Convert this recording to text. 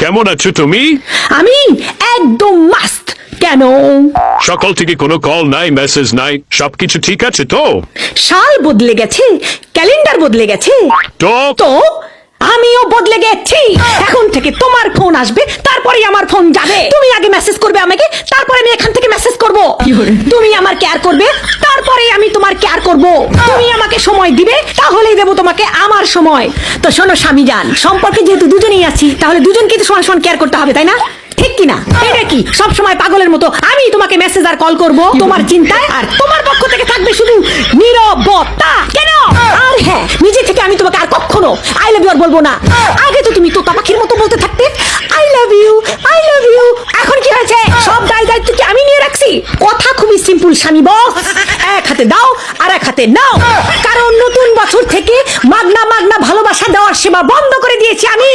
কেমন আছো তুমি? আমি একদম মাস্ত। কেন? সকাল থেকে কোনো কল নাই, মেসেজ নাই, সবকিছু ঠিক আছে তো? সাল বদলে গেছে, ক্যালেন্ডার বদলে গেছে, তো তো আমিও বদলে গেছি। এখন থেকে তোমার ফোন আসবে, তারপরে আমার ফোন যাবে। তুমি আগে মেসেজ করবে আমাকে, তারপরে আমি এখান থেকে মেসেজ করব। তুমি আমার কেয়ার করবে, তারপরে আমি তোমার কেয়ার করব। তুমি আমাকে সময় দিবে, তাহলেই দেবো তোমাকে আমার সময়। তো শোনো স্বামীজান, সম্পর্কে যেহেতু দুজনেই আছি, তাহলে দুজনকে তো সমান সমান কেয়ার করতে হবে, তাই না? ঠিক কিনা? এটা কি সব সময় পাগলের মতো আমি তোমাকে মেসেজ আর কল করব তোমার চিন্তায়, আর তোমার পক্ষ থেকে থাকবে শুধু নীরবতা? কেন? আর হ্যাঁ, নিজে থেকে আমি তোমাকে আর কখনো আই লাভ ইউ আর বলবো না। আগে তো তুমি তোতা পাখির মতো বলতে থাকতে I love you, I love you. এখন কি হয়েছে? সব দায়িত্ব কি আমি নিয়ে রাখছি? কথা খুবই সিম্পল স্বামী বস, এক হাতে দাও আর এক হাতে নাও। কারণ নতুন বছর থেকে মাগনা মাগনা ভালোবাসা দেওয়ার সেবা বন্ধ করে দিয়েছি আমি।